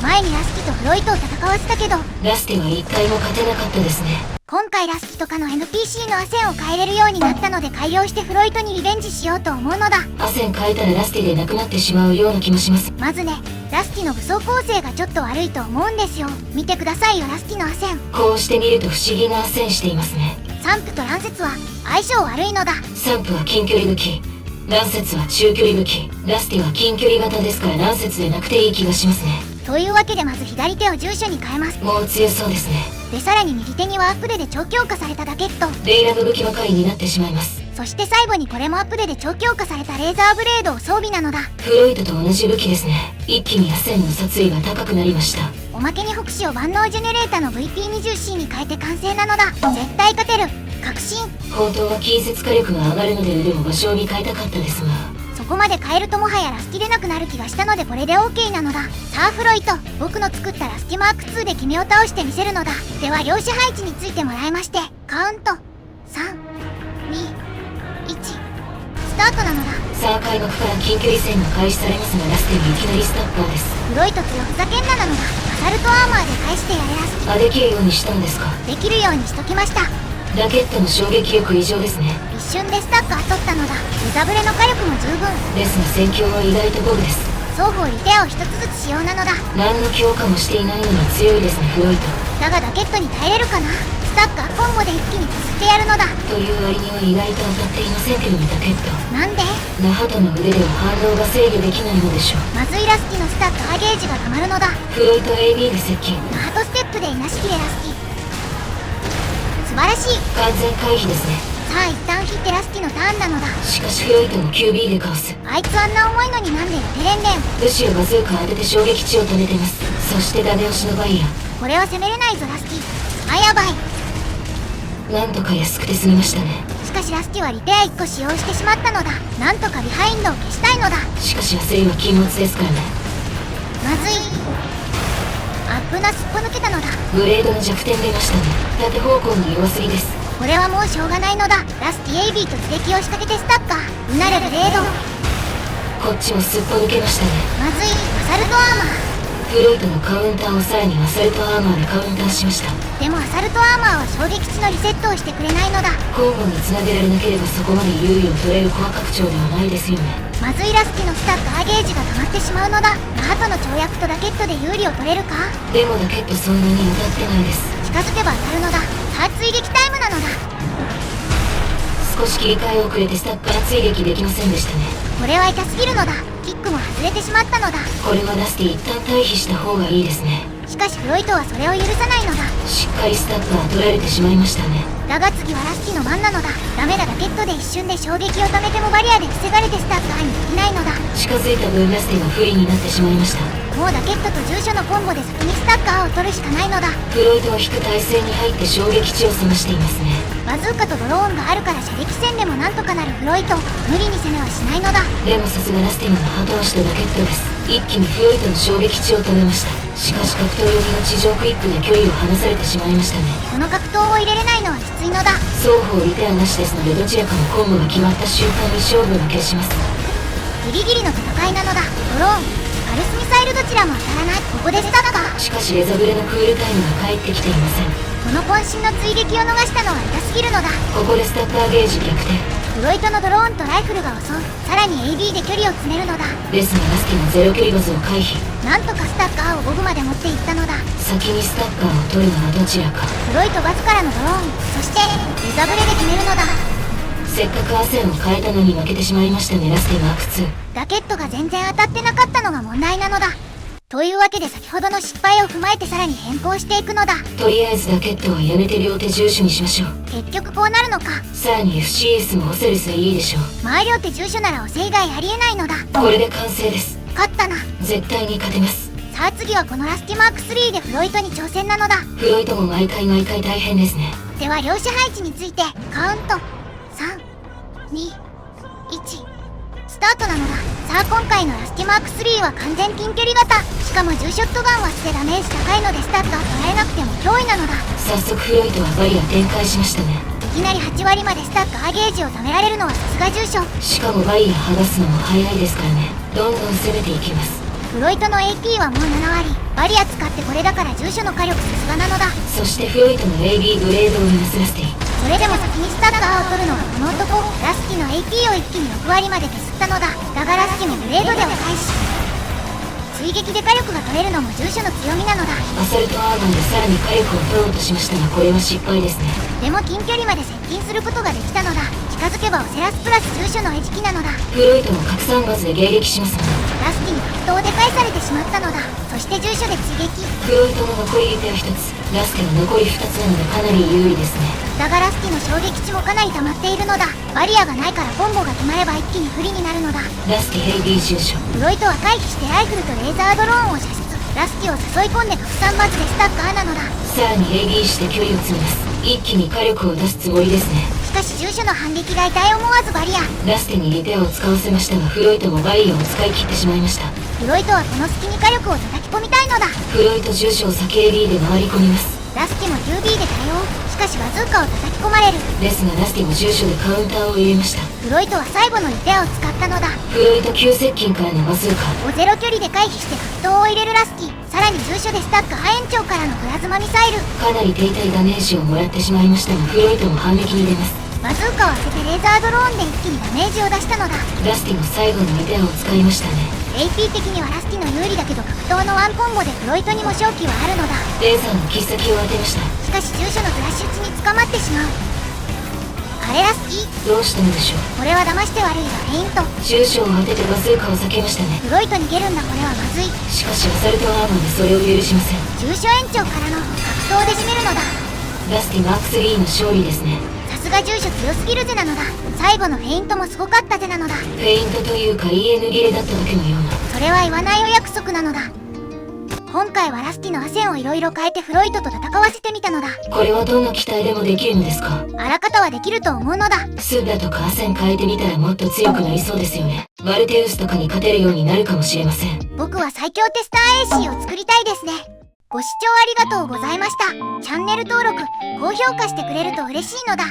前にラスキとフロイトを戦わせたけど、ラスティは一回も勝てなかったですね。今回ラスキとかの NPC のアセンを変えれるようになったので改良してフロイトにリベンジしようと思うのだ。アセン変えたらラスティでなくなってしまうような気もします。まずね、ラスティの武装構成がちょっと悪いと思うんですよ。見てくださいよ、ラスティのアセン。こうして見ると不思議なアセンしていますね。サンプとランセツは相性悪いのだ。サンプは近距離武器、ランセツは中距離武器、ラスティは近距離型ですからランセツでなくていい気がしますね。というわけでまず左手を住所に変えます。もう強そうですね。でさらに右手にはアップデで超強化されたラケット、レイラの武器ばかりになってしまいます。そして最後にこれもアップデで超強化されたレーザーブレードを装備なのだ。フロイトと同じ武器ですね。一気にアセンの殺意が高くなりました。おまけに北市を万能ジェネレータの VP20C に変えて完成なのだ。絶対勝てる、確信。本当は近接火力が上がるので腕を馬匠に変えたかったですが、そこまで変えるともはやラスティでなくなる気がしたのでこれで OK なのだ。さあフロイト、僕の作ったラスティマーク2で君を倒してみせるのだ。では量子配置についてもらいまして、カウント3、2、1、スタートなのだ。さあ開幕から近距離戦が開始されますがラスティはいきなりスタッパーです。フロイト強ふざけんななのだ。アサルトアーマーで返してやれ。ラスティできるようにしたんですか。できるようにしときました。ラケットの衝撃力異常ですね。一瞬でスタッカー取ったのだ。デザブレの火力も十分ですが戦況は意外と五分です。双方リペアを一つずつ使用なのだ。何の強化もしていないのに強いですねフロイト。だがラケットに耐えれるかな。スタッカーコンボで一気に削ってやるのだ。という割には意外と当たっていませんけどね。ラケットなんでナハトの腕では反動が制御できないのでしょう。まずい。ラスティのスタッカーゲージが溜まるのだ。フロイト AB で接近。ナハトステップでいなしきれ。ラスティ素晴らしい。完全回避ですね。さあ一旦切ってラスティのターンなのだ。しかしフロイトも QB でかわす。あいつあんな重いのになんでやってれんねん。むしろバズーカ当てて衝撃値を止めてます。そしてダメ押しのバイヤー。これは攻めれないぞラスティ。あ、やばい。なんとか安くて済みましたね。しかしラスティはリペア1個使用してしまったのだ。なんとかビハインドを消したいのだ。しかし焦りは禁物ですからね。まずい。危な、すっぽ抜けたのだ。ブレードの弱点出ましたね。縦方向に弱すぎです。これはもうしょうがないのだ。ラスティ AB と自撃を仕掛けてスタッカーうなれブレード。こっちもすっぽ抜けましたね。まずい。アサルトアーマー。フロイトのカウンターをさらにアサルトアーマーでカウンターしました。でもアサルトアーマーは衝撃値のリセットをしてくれないのだ。交互につなげられなければそこまで優位を取れるコア拡張ではないですよね。まずい。ラスティのスタッカーゲージが溜まってしまうのだ。ナハトの跳躍とラケットで有利を取れるか。でもラケットそんなに当たってないです。近づけば当たるのだ。さあ追撃タイムなのだ。少し切り替え遅れてスタッカー追撃できませんでしたね。これは痛すぎるのだ。キックも外れてしまったのだ。これはラスティ一旦退避した方がいいですね。しかしフロイトはそれを許さないのだ。しっかりスタッカー取られてしまいましたね。だが次はラスティの番なのだ。ダメだ。ラケットで一瞬で衝撃を止めてもバリアで防がれてスタッカーにできないのだ。近づいた分ラスティが不利になってしまいました。もうラケットと住所のコンボで先にスタッカーを取るしかないのだ。フロイトは引く体勢に入って衝撃値を冷ましていますね。バズーカとドローンがあるから射撃戦でもなんとかなるフロイト。無理に攻めはしないのだ。でもさすがラスティのハト足とラケットです。一気にフロイトの衝撃値を止めました。しかし格闘寄りの地上クイックで距離を離されてしまいましたね。この格闘を入れれないのはきついのだ。双方リペアなしですのでどちらかのコンボが決まった瞬間に勝負が決します。ギリギリの戦いなのだ。ドローン、パルスミサイルどちらも当たらない。ここでスタッカー。しかしレザブレのクールタイムが返ってきていません。この渾身の追撃を逃したのは痛すぎるのだ。ここでスタッカーゲージ逆転。フロイトのドローンとライフルが襲う。さらに AB で距離を詰めるのだ。ですがラスティのゼロ距離バズを回避。なんとかスタッカーを5分まで持っていったのだ。先にスタッカーを取るのはどちらか。フロイトバズからのドローン、そしてレザブレで決めるのだ。せっかくアセンを変えたのに負けてしまいましたね。ラスティマーク2。ラケットが全然当たってなかったのが問題なのだ。というわけで先ほどの失敗を踏まえてさらに変更していくのだ。とりあえずラケットはやめて両手重手にしましょう。結局こうなるのか。さらに FCS もオセルスでいいでしょう。前両手重手なら押せ以外ありえないのだ。これで完成です。勝ったな。絶対に勝てます。さあ次はこのラスティマーク3でフロイトに挑戦なのだ。フロイトも毎回大変ですね。では量子配置についてカウント3、2、1、スタートなのだ。さあ今回のラスティマーク3は完全近距離型。しかも重ショットガンはしてダメージ高いのでスタッカー捉えなくても脅威なのだ。早速フロイトはバリア展開しましたね。いきなり8割までスタッカーゲージを貯められるのはさすが重症。しかもバリア剥がすのも早いですからね。どんどん攻めていきます。フロイトの AP はもう7割。バリア使ってこれだから住所の火力さすがなのだ。そしてフロイトの AB ブレードを見ますラスティ。それでも先にスタッカーを取るのはこの男。ラスティの AP を一気に6割まで削ったのだ。だがラスティもブレードでは返し、追撃で火力が取れるのも住所の強みなのだ。アサルトアーガンでさらに火力を取ろうとしましたがこれは失敗ですね。でも近距離まで接近することができたのだ。近づけばオセラスプラス住所の餌食なのだ。フロイトも拡散ガスで迎撃しますがラスティに格闘で返されてしまったのだ。そして住所で追撃。フロイトの残り手は1つ、ラステの残り2つなのでかなり有利ですね。だがラスティの衝撃値もかなり溜まっているのだ。バリアがないからコンボが決まれば一気に不利になるのだ。ラステヘイビー住所。フロイトは回避してライフルとレーザードローンを射出。ラスティを誘い込んで拡散バズでスタッカーなのだ。さらにヘイビーして距離を詰めます。一気に火力を出すつもりですね。しかし住所の反撃が痛い思わずバリア。ラステにリペアを使わせましたがフロイトもバリアを使い切ってしまいました。フロイトはこの隙に火力を叩き込みたいのだ。フロイト住所を先 AB で回り込みます。ラスティも QB で対応。しかしバズーカを叩き込まれる。ですがラスティも住所でカウンターを入れました。フロイトは最後のリペアを使ったのだ。フロイト急接近からのバズーカ。をゼロ距離で回避して格闘を入れるラスティ。さらに住所でスタッカー延長からのプラズマミサイル。かなり手痛いダメージをもらってしまいましたがフロイトも反撃に出ます。バズーカを当ててレーザードローンで一気にダメージを出したのだ。ラスティも最後のリペアを使いましたね。 AP 的にはラスティの有利だけど格闘のワンコンボでフロイトにも勝機はあるのだ。レーザーの切っ先を当てました。しかし住所のフラッシュ値に捕まってしまう。あれラスティ、どうしたのでしょう。これは騙して悪いがフェイント。住所を当ててバズーカを避けましたね。フロイト逃げるんだ。これはまずい。しかしアサルトアーマンでそれを許しません。住所延長からの格闘で締めるのだ。ラスティマーク3の勝利ですね。さすが住所強すぎるぜなのだ。最後のフェイントもすごかったぜなのだ。フェイントというか EN 切れだっただけのような。それは言わないお約束なのだ。今回はラスティのアセンをいろいろ変えてフロイトと戦わせてみたのだ。これはどんな機体でもできるのですか。あらかたはできると思うのだ。スッラとかアセン変えてみたらもっと強くなりそうですよね。マルテウスとかに勝てるようになるかもしれません。僕は最強テスター AC を作りたいですね。ご視聴ありがとうございました。チャンネル登録、高評価してくれると嬉しいのだ。